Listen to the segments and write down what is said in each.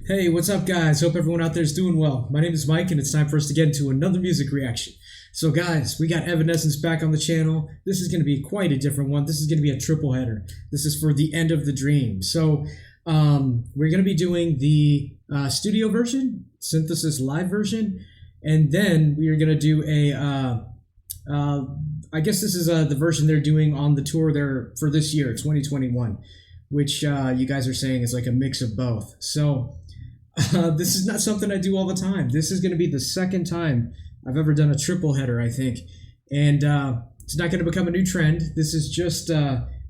Hey, what's up, guys? Hope everyone out there is doing well. My name is Mike, and it's time for us to get into another music reaction. So, guys, we got Evanescence back on the channel. This is going to be quite a different one. This is going to be a triple header. This is for the end of the dream. So, we're going to be doing the studio version, synthesis live version, and then we are going to do I guess this is the version they're doing on the tour there for this year, 2021, which you guys are saying is like a mix of both. So, this is not something I do all the time. This is going to be the second time I've ever done a triple header, I think. And it's not going to become a new trend. This is just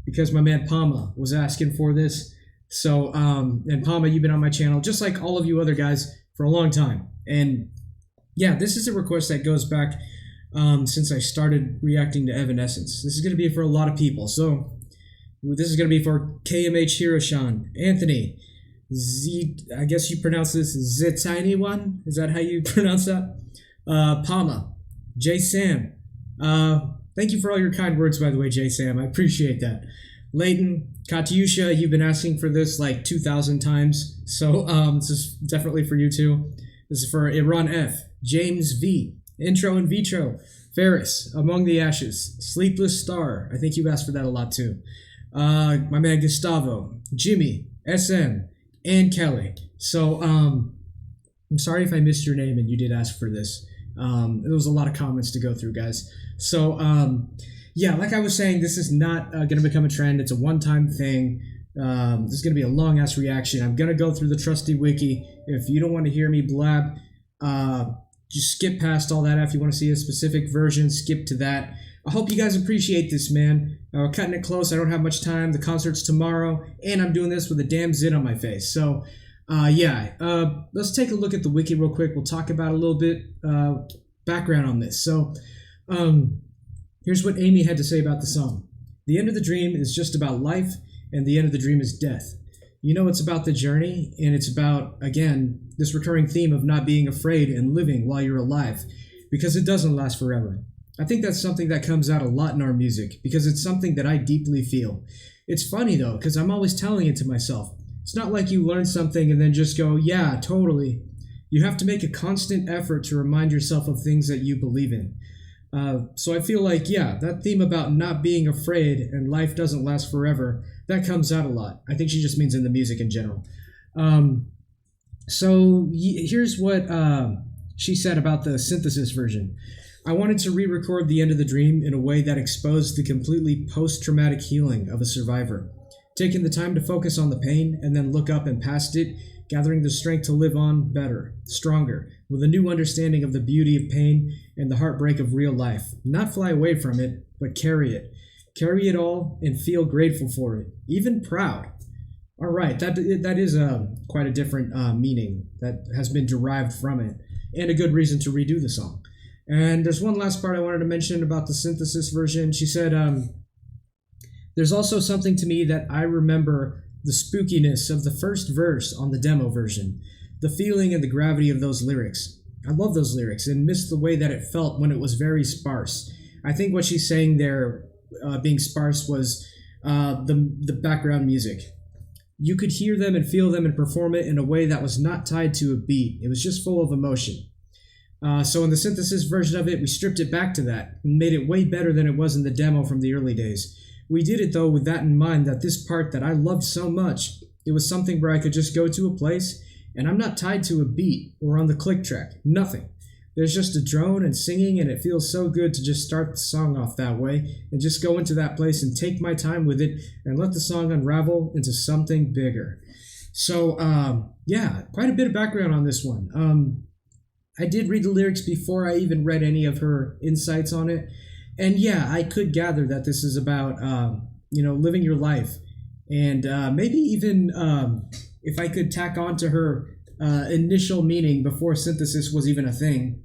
because my man Palma was asking for this. So, and Palma, you've been on my channel, just like all of you other guys, for a long time. And yeah, this is a request that goes back since I started reacting to Evanescence. This is going to be for a lot of people. So, this is going to be for KMH Hiroshan, Anthony, I guess you pronounce this the tiny one. Is that how you pronounce that? Palma, J Sam. Thank you for all your kind words, by the way, J Sam. I appreciate that. Leighton, Katyusha, you've been asking for this like 2,000 times, so this is definitely for you too. This is for Iran F, James V, Intro in Vitro, Ferris, Among the Ashes, Sleepless Star. I think you asked for that a lot too. My man Gustavo, Jimmy, SM. And Kelly. So, I'm sorry if I missed your name and you did ask for this. There was a lot of comments to go through, guys. So, yeah, like I was saying, this is not going to become a trend. It's a one-time thing. This is going to be a long-ass reaction. I'm going to go through the trusty wiki. If you don't want to hear me blab, just skip past all that. If you want to see a specific version, skip to that. I hope you guys appreciate this, man. We're cutting it close. I don't have much time. The concert's tomorrow, and I'm doing this with a damn zit on my face. So, yeah. Let's take a look at the wiki real quick. We'll talk about a little bit background on this. So, here's what Amy had to say about the song. The end of the dream is just about life, and the end of the dream is death. You know, it's about the journey, and it's about, again, this recurring theme of not being afraid and living while you're alive, because it doesn't last forever. I think that's something that comes out a lot in our music because it's something that I deeply feel. It's funny though, because I'm always telling it to myself. It's not like you learn something and then just go, yeah, totally. You have to make a constant effort to remind yourself of things that you believe in. So I feel like, yeah, that theme about not being afraid and life doesn't last forever, that comes out a lot. I think she just means in the music in general. Here's what she said about the synthesis version. I wanted to re-record the end of the dream in a way that exposed the completely post-traumatic healing of a survivor, taking the time to focus on the pain and then look up and past it, gathering the strength to live on better, stronger, with a new understanding of the beauty of pain and the heartbreak of real life. Not fly away from it, but carry it. Carry it all and feel grateful for it, even proud. All right, that is quite a different meaning that has been derived from it, and a good reason to redo the song. And there's one last part I wanted to mention about the synthesis version. She said, there's also something to me that I remember the spookiness of the first verse on the demo version, the feeling and the gravity of those lyrics. I love those lyrics and miss the way that it felt when it was very sparse. I think what she's saying there, being sparse, was the background music. You could hear them and feel them and perform it in a way that was not tied to a beat. It was just full of emotion. So in the synthesis version of it, we stripped it back to that and made it way better than it was in the demo from the early days. We did it though with that in mind, that this part that I loved so much, it was something where I could just go to a place and I'm not tied to a beat or on the click track, nothing. There's just a drone and singing, and it feels so good to just start the song off that way and just go into that place and take my time with it and let the song unravel into something bigger. So yeah, quite a bit of background on this one. I did read the lyrics before I even read any of her insights on it. And yeah, I could gather that this is about, living your life. And maybe even if I could tack on to her initial meaning before synthesis was even a thing,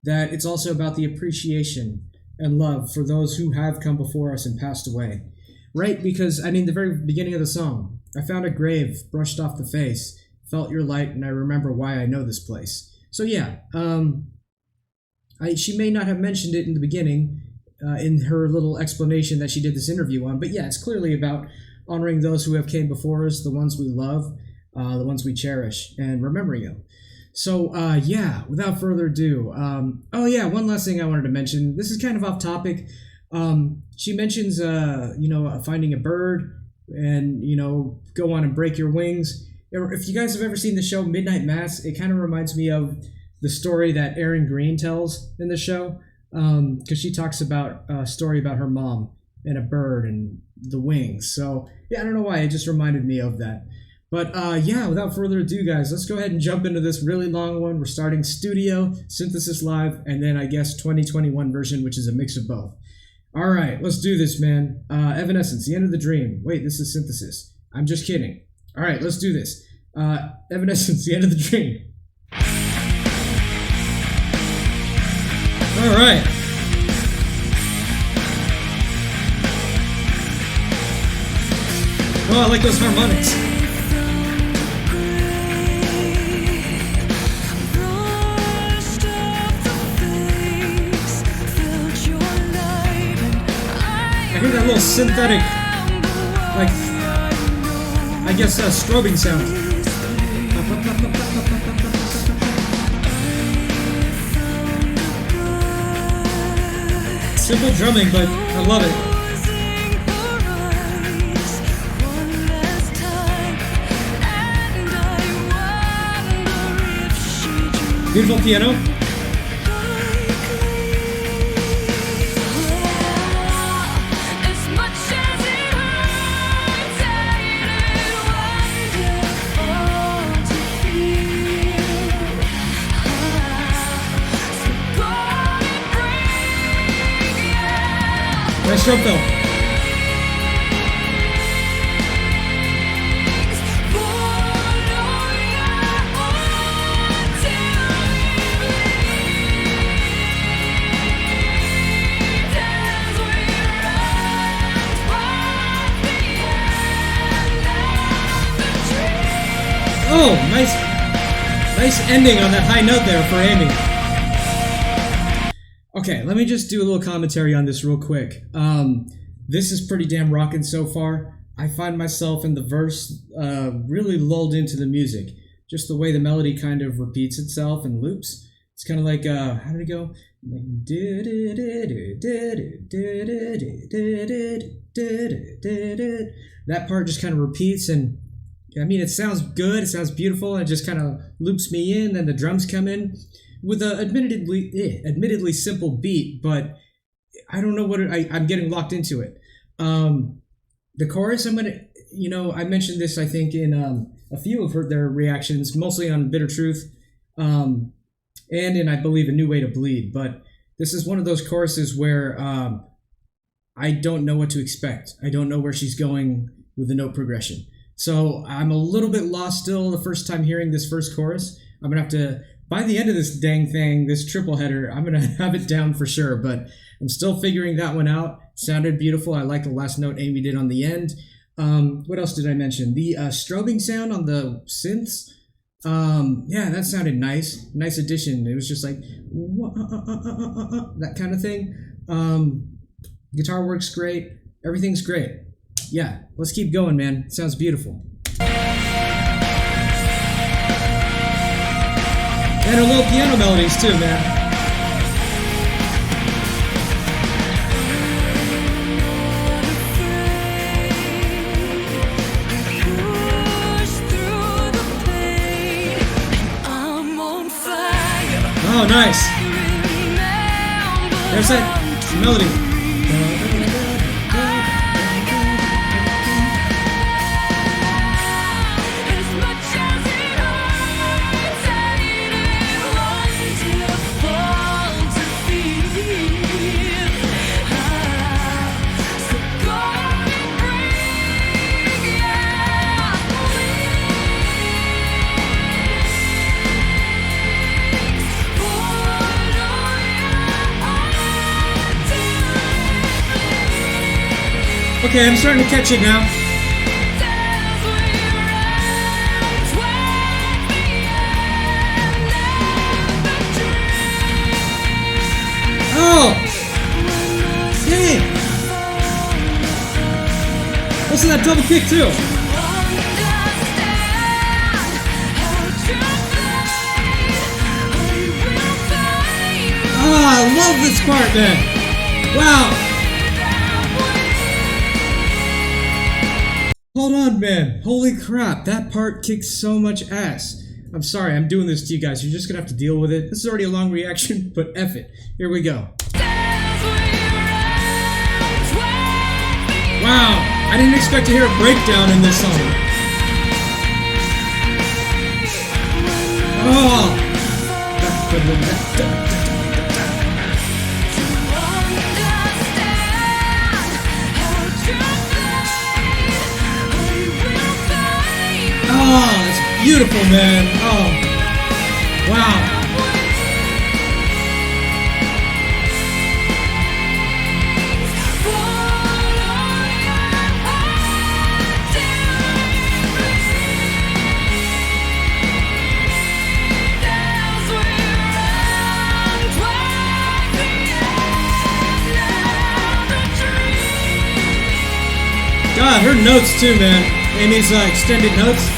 that it's also about the appreciation and love for those who have come before us and passed away. Right? Because, the very beginning of the song, I found a grave brushed off the face, felt your light, and I remember why I know this place. So yeah, she may not have mentioned it in the beginning in her little explanation that she did this interview on, but yeah, it's clearly about honoring those who have came before us, the ones we love. the ones we cherish, and remembering them. So, yeah, without further ado, oh yeah, one last thing I wanted to mention. This is kind of off topic. She mentions, finding a bird and, go on and break your wings. If you guys have ever seen the show Midnight Mass, it kind of reminds me of the story that Erin Green tells in the show, because she talks about a story about her mom and a bird and the wings. So, yeah, I don't know why, it just reminded me of that. But yeah, without further ado, guys, let's go ahead and jump into this really long one. We're starting Studio, Synthesis Live, and then I guess 2021 version, which is a mix of both. All right, let's do this, man. Evanescence, The End of the Dream. Wait, this is Synthesis. I'm just kidding. All right, let's do this. Evanescence, The End of the Dream. All right. Oh, I like those harmonics. I hear that little synthetic, like, I guess, strobing sound. Simple drumming, but I love it. Beautiful piano. Nice drum fill. Oh, nice ending on that high note there for Amy. Okay, let me just do a little commentary on this real quick. This is pretty damn rockin' so far. I find myself in the verse really lulled into the music. Just the way the melody kind of repeats itself and loops. It's kind of like, how did it go? Like, that part just kind of repeats, and I mean, it sounds good, it sounds beautiful, and it just kind of loops me in, then the drums come in with a admittedly simple beat, but I don't know what I'm getting locked into it. The chorus, I'm gonna, I mentioned this, I think, in a few of their reactions, mostly on Bitter Truth, and in, I believe, A New Way to Bleed. But this is one of those choruses where I don't know what to expect. I don't know where she's going with the note progression. So I'm a little bit lost still the first time hearing this first chorus. I'm gonna have to, by the end of this dang thing, this triple header, I'm going to have it down for sure, but I'm still figuring that one out. Sounded beautiful. I like the last note Amy did on the end. What else did I mention? The strobing sound on the synths. Yeah, that sounded nice. Nice addition. It was just like, that kind of thing. Guitar works great. Everything's great. Yeah, let's keep going, man. It sounds beautiful. And her little piano melodies too, man. Oh, nice. There's that melody. Okay, I'm starting to catch it now. Oh! Dang! Listen to that double kick too. love this part, man. Wow. Hold on, man. Holy crap, that part kicks so much ass. I'm sorry, I'm doing this to you guys. You're just gonna have to deal with it. This is already a long reaction, but F it. Here we go. Wow, I didn't expect to hear a breakdown in this song. Oh! Oh, it's beautiful, man. Oh, wow. God, her notes too, man. Amy's extended notes.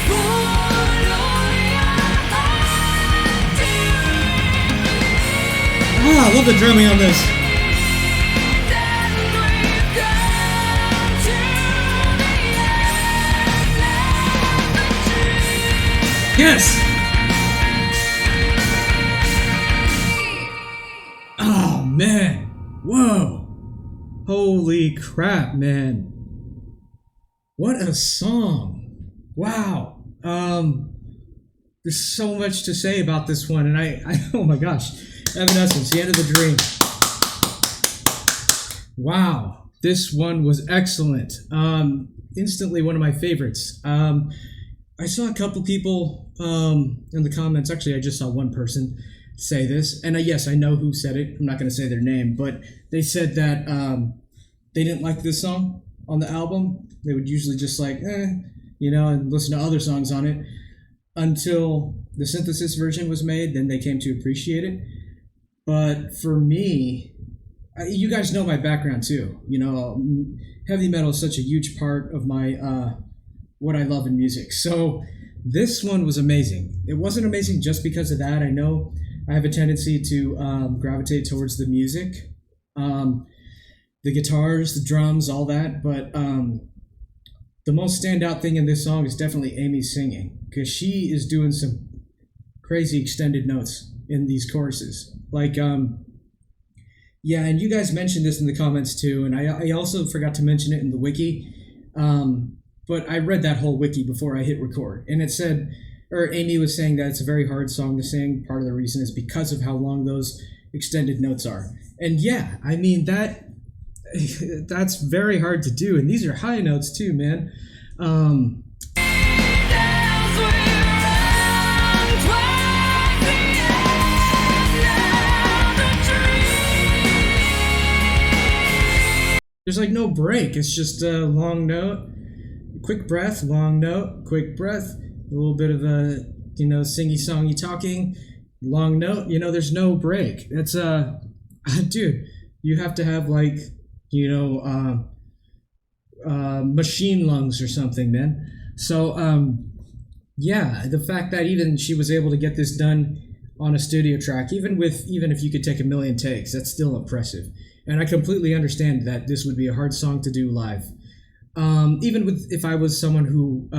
Oh, I love the drumming on this. Yes! Oh, man. Whoa. Holy crap, man. What a song. Wow. There's so much to say about this one, and I oh my gosh. Evanescence, The End of the Dream. Wow. This one was excellent. Instantly one of my favorites. I saw a couple people in the comments. Actually, I just saw one person say this. And yes, I know who said it. I'm not going to say their name. But they said that they didn't like this song on the album. They would usually just like, and listen to other songs on it. Until the synthesis version was made, then they came to appreciate it. But for me, you guys know my background too. Heavy metal is such a huge part of my what I love in music. So this one was amazing. It wasn't amazing just because of that. I know I have a tendency to gravitate towards the music, the guitars, the drums, all that. But the most standout thing in this song is definitely Amy singing, because she is doing some crazy extended notes in these choruses. Like, yeah, and you guys mentioned this in the comments too, and I also forgot to mention it in the wiki, but I read that whole wiki before I hit record, and it said, or Amy was saying that it's a very hard song to sing. Part of the reason is because of how long those extended notes are. And yeah, I mean, that's very hard to do, and these are high notes too, man. There's like no break. It's just a long note, quick breath, long note, quick breath, a little bit of a, singy-songy talking, long note. There's no break. That's dude, you have to have like, machine lungs or something, man. So, yeah, the fact that even she was able to get this done on a studio track, even if you could take a million takes, that's still impressive. And I completely understand that this would be a hard song to do live. Even if I was someone who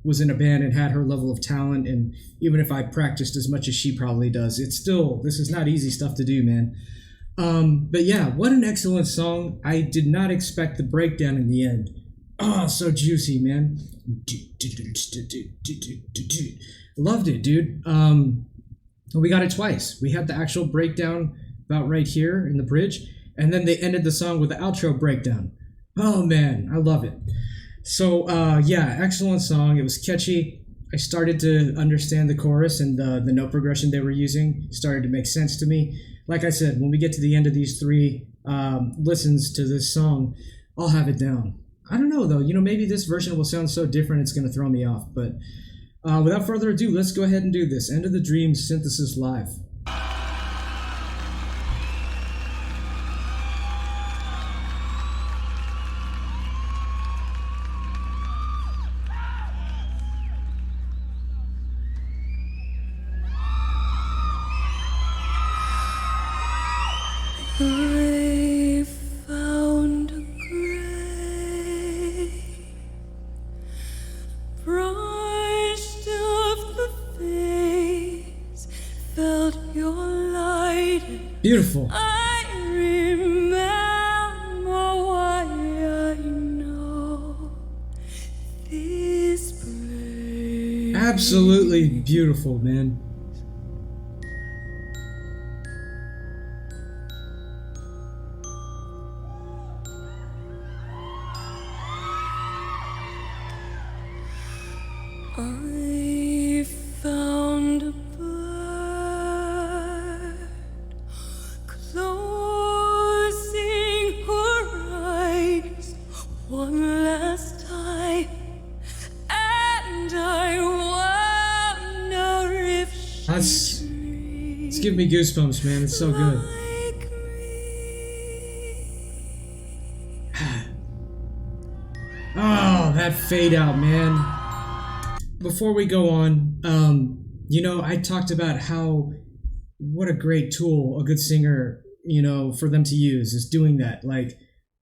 was in a band and had her level of talent, and even if I practiced as much as she probably does, this is not easy stuff to do, man. But yeah, what an excellent song. I did not expect the breakdown in the end. Oh, so juicy, man. Loved it, dude. We got it twice. We had the actual breakdown about right here in the bridge, and then they ended the song with the outro breakdown. Oh man, I love it. So yeah, excellent song. It was catchy. I started to understand the chorus, and the note progression they were using started to make sense to me. Like I said, when we get to the end of these 3 listens to this song, I'll have it down. I don't know though, maybe this version will sound so different it's going to throw me off. But without further ado, let's go ahead and do this. End of the Dream synthesis live. felt your light. Beautiful. I remember why I know this place. Absolutely beautiful, man. I found a bird closing her eyes one last time, and I wonder if It's giving me goosebumps, man. It's so good. like Oh, that fade out, man. Before we go on, I talked about what a great tool a good singer, for them to use is doing that. Like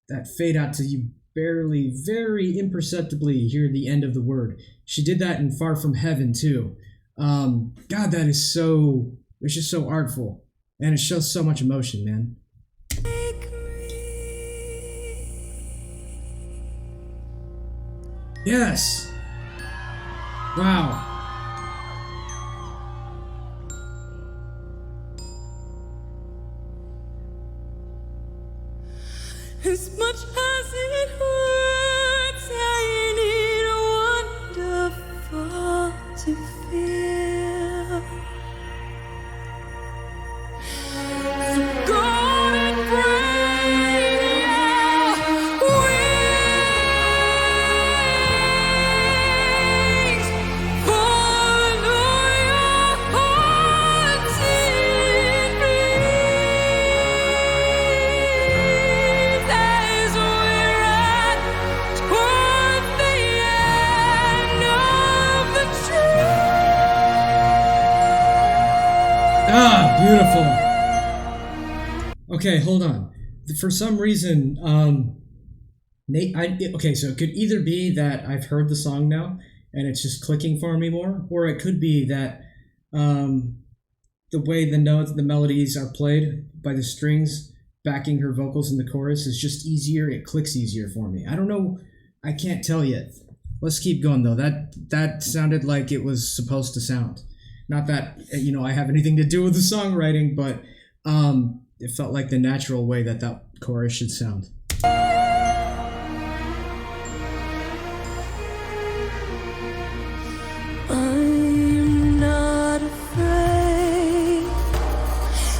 that fade out to you barely, very imperceptibly hear the end of the word. She did that in Far From Heaven too. God, it's just so artful. And it shows so much emotion, man. Yes. Wow. as much as it hurts, ain't it wonderful to feel? So go and bring your wings, follow your heart's beat as we run towards the end of the tree. Ah, beautiful. Okay, hold on. For some reason, okay, so it could either be that I've heard the song now and it's just clicking for me more, or it could be that the way the notes, the melodies are played by the strings backing her vocals in the chorus is just easier. It clicks easier for me. I don't know. I can't tell yet. Let's keep going though. That sounded like it was supposed to sound. Not that I have anything to do with the songwriting, but it felt like the natural way that chorus should sound. I'm not afraid.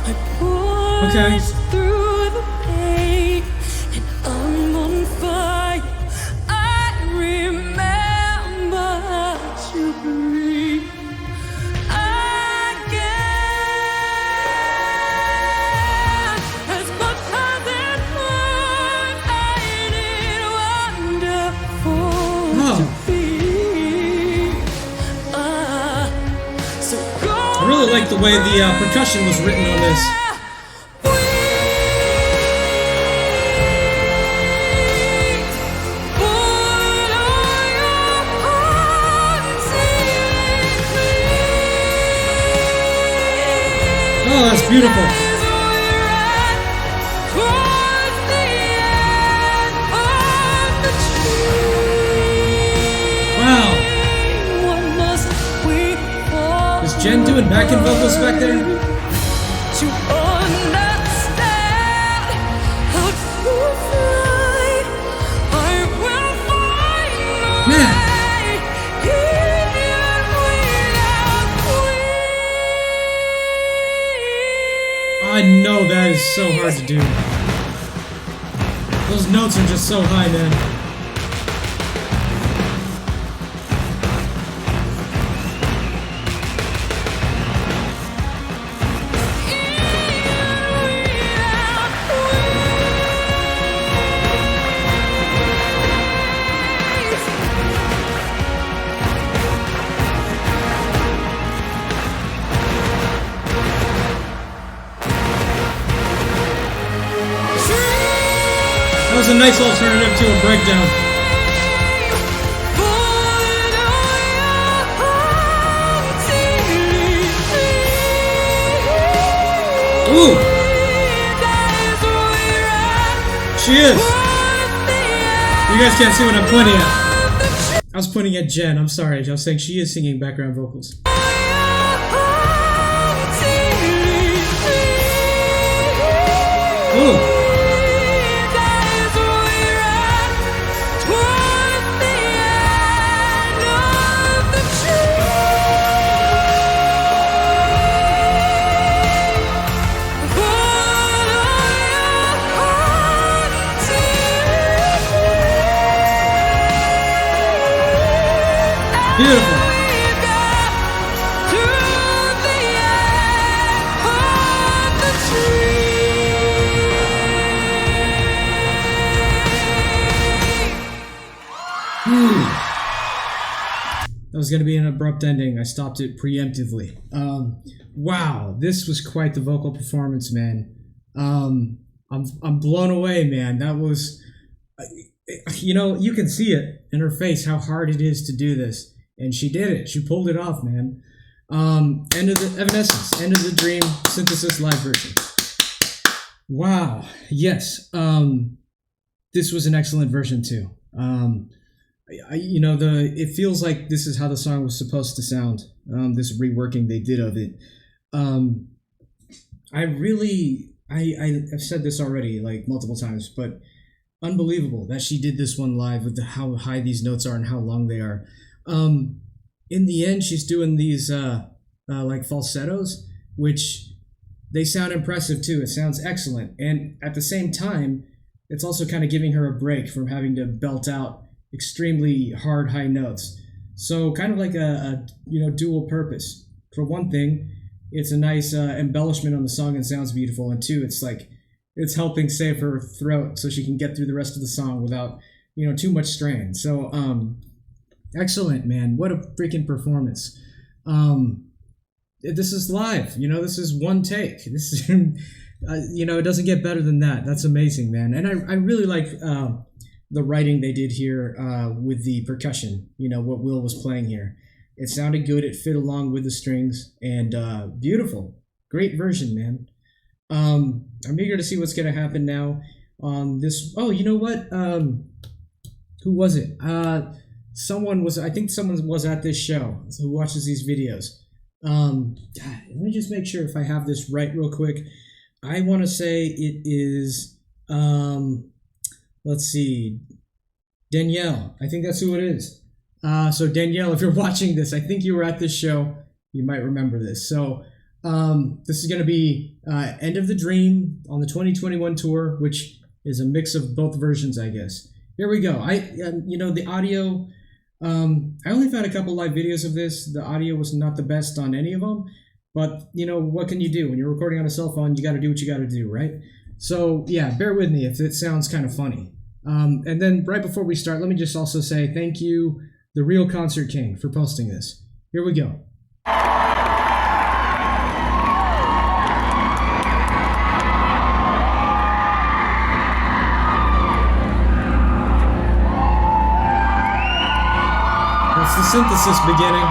I push Okay. through the pain, and I'm on fire. I remember how to breathe again. As much as it hurts, ain't it wonderful Oh. to be? So go I really like the way the percussion was written on this. Oh, that's beautiful. Wow. Is Jen doing backing vocals back there? To understand how to fly, I will find a Man. way, even without wings. I know that is so hard to do. Those notes are just so high, man. That was a nice alternative to a breakdown. Ooh, she is. You guys can't see what I'm pointing at. I was pointing at Jen. I'm sorry. I was saying she is singing background vocals. Ooh. Beautiful. That was going to be an abrupt ending. I stopped it preemptively. Wow, this was quite the vocal performance, man. I'm blown away, man. That was, you know, you can see it in her face how hard it is to do this. And she did it. She pulled it off, man. End of the Evanescence, End of the Dream Synthesis live version. Wow. Yes. This was an excellent version too. You know, it feels like this is how the song was supposed to sound. This reworking they did of it. I've said this already like multiple times, but unbelievable that she did this one live with how high these notes are and how long they are. In the end, she's doing these like falsettos, which they sound impressive too. It sounds excellent, and at the same time, it's also kind of giving her a break from having to belt out extremely hard high notes. So kind of like a dual purpose. For one thing, it's a nice embellishment on the song and sounds beautiful, and two, it's helping save her throat so she can get through the rest of the song without too much strain. So excellent, man. What a freaking performance. This is live. This is one take. This is, it doesn't get better than that. That's amazing, man. And I really like the writing they did here with the percussion, what Will was playing here. It sounded good. It fit along with the strings, and beautiful. Great version, man. I'm eager to see what's going to happen now on this. Oh, you know what? Who was it? I think someone was at this show who watches these videos. Let me just make sure if I have this right real quick. I want to say it is, let's see, Danielle. I think that's who it is. So Danielle, if you're watching this, I think you were at this show. You might remember this. So this is going to be End of the Dream on the 2021 tour, which is a mix of both versions, I guess. Here we go. The audio, I only found a couple live videos of this. The audio was not the best on any of them, but what can you do? When you're recording on a cell phone, you got to do what you got to do, right? So yeah, bear with me if it sounds kind of funny. And then right before we start, let me just also say thank you, The Real Concert King, for posting this. Here we go. That's the synthesis beginning.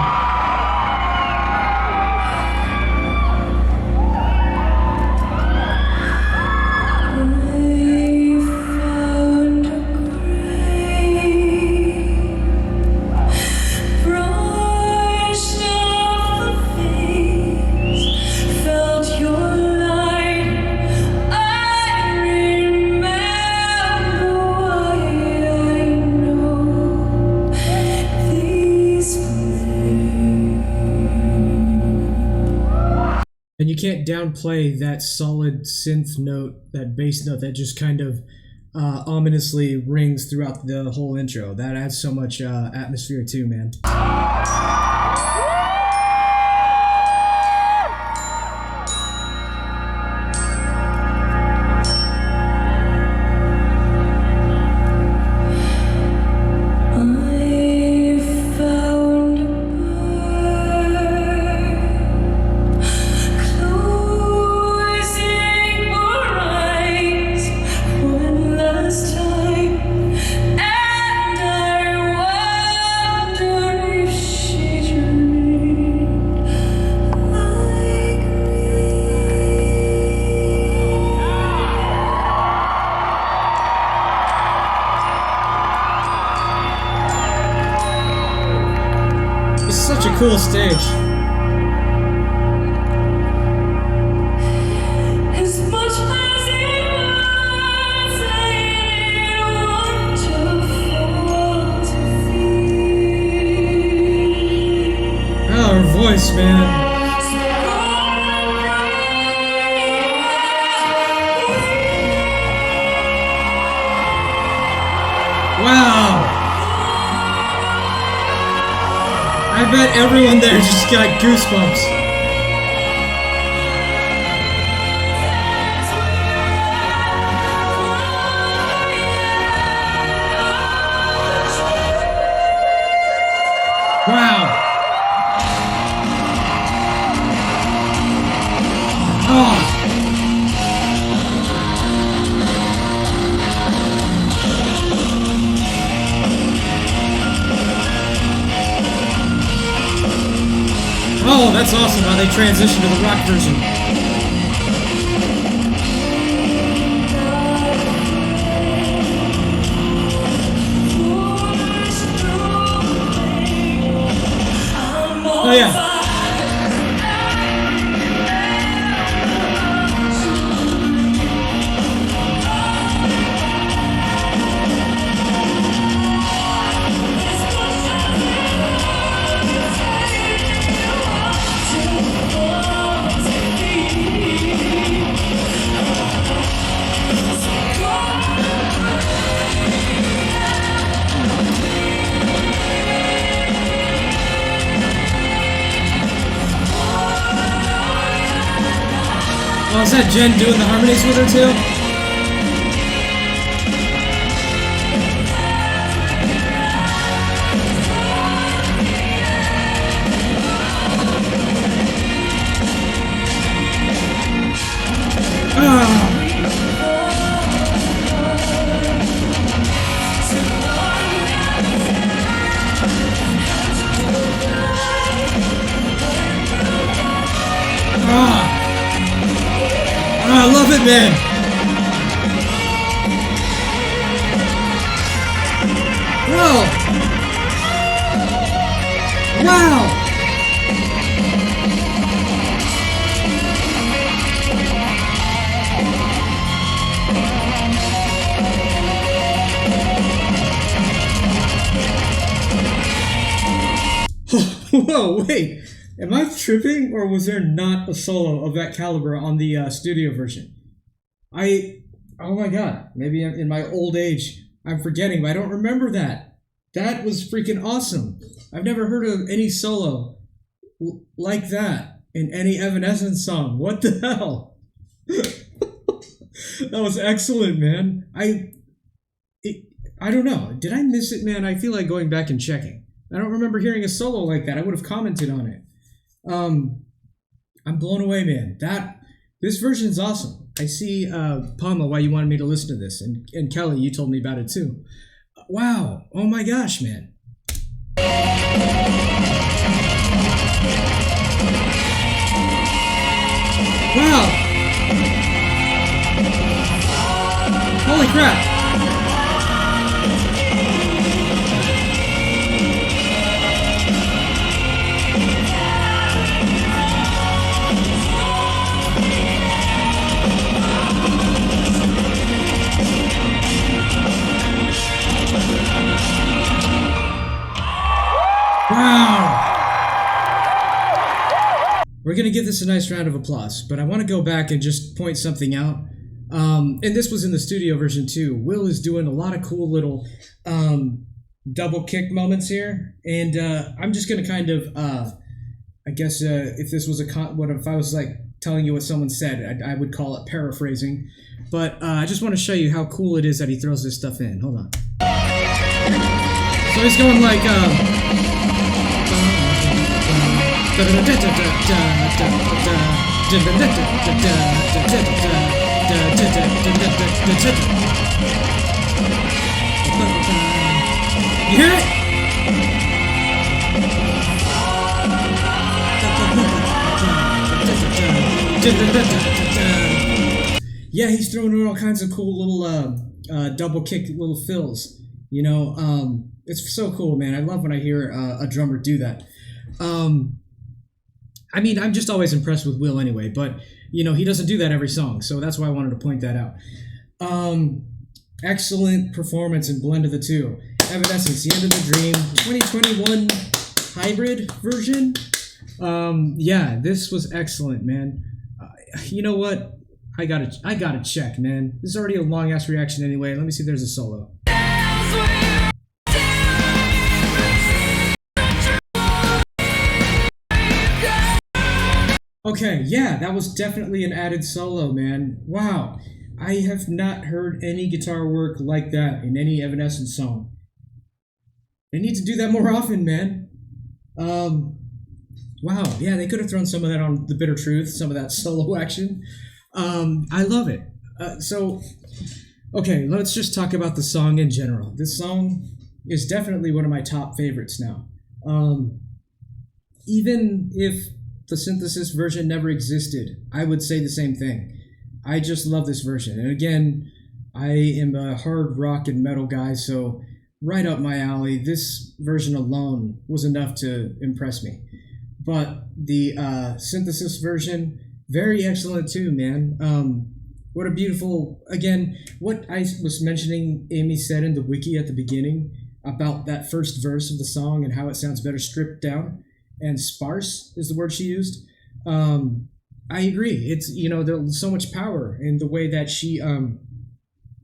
And you can't downplay that solid synth note, that bass note that just kind of ominously rings throughout the whole intro. That adds so much atmosphere too, man. And I wonder if she cool stage. As much as it was, ain't it wonderful to feel? Oh, her voice, man. Wow. I bet everyone there just got goosebumps. Wow. Oh. Oh, that's awesome how they transition to the rock version. Oh yeah. Oh, is that Jen doing the harmonies with her too? I love it, man. Whoa. Wow. Whoa, wait. Am I tripping, or was there not a solo of that caliber on the studio version? Oh my god, maybe in my old age, I'm forgetting, but I don't remember that. That was freaking awesome. I've never heard of any solo like that in any Evanescence song. What the hell? That was excellent, man. I don't know. Did I miss it, man? I feel like going back and checking. I don't remember hearing a solo like that. I would have commented on it. I'm blown away, man. This version is awesome. I see, Palma, why you wanted me to listen to this, and Kelly, you told me about it too. Wow! Oh my gosh, man! Wow! Holy crap! Wow! We're going to give this a nice round of applause, but I want to go back and just point something out. And this was in the studio version too. Will is doing a lot of cool little double kick moments here, and I'm just going to kind of, I guess if this was if I was like telling you what someone said, I would call it paraphrasing. But I just want to show you how cool it is that he throws this stuff in. Hold on. So he's going like. You hear it? Yeah, he's throwing in all kinds of cool little double kick little fills. You know, it's so cool, man. I love when I hear a drummer do that. Um, I mean, I'm just always impressed with Will anyway, but he doesn't do that every song, so that's why I wanted to point that out. Um, Excellent performance and blend of the two. Evanescence, The End of the Dream, 2021 hybrid version. Yeah, this was excellent, man. You know what? I gotta check, man. This is already a long ass reaction anyway. Let me see if there's a solo. Okay, yeah, that was definitely an added solo, man. Wow. I have not heard any guitar work like that in any Evanescence song. They need to do that more often, man. Wow, yeah, they could have thrown some of that on The Bitter Truth, some of that solo action. I love it. Okay, let's just talk about the song in general. This song is definitely one of my top favorites now. Even if the synthesis version never existed, I would say the same thing. I just love this version. And again, I am a hard rock and metal guy, so right up my alley. This version alone was enough to impress me. But the synthesis version, very excellent too, man. What a beautiful, again, what I was mentioning, Amy said in the wiki at the beginning about that first verse of the song and how it sounds better stripped down and sparse is the word she used. I agree. It's, there's so much power in the way that she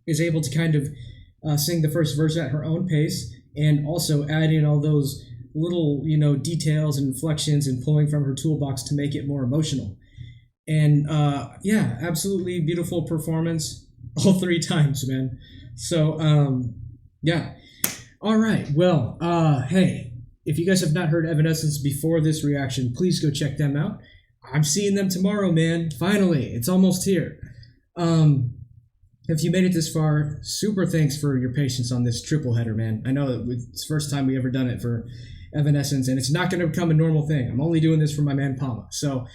is able to kind of sing the first verse at her own pace and also add in all those little, details and inflections and pulling from her toolbox to make it more emotional. And yeah, absolutely beautiful performance all three times, man. So, yeah. All right. Well, hey, if you guys have not heard Evanescence before this reaction, please go check them out. I'm seeing them tomorrow, man. Finally, it's almost here. If you made it this far, super thanks for your patience on this triple header, man. I know that it's the first time we ever done it for Evanescence, and it's not going to become a normal thing. I'm only doing this for my man Palma. So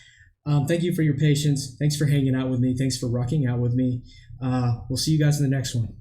thank you for your patience. Thanks for hanging out with me. Thanks for rocking out with me. We'll see you guys in the next one.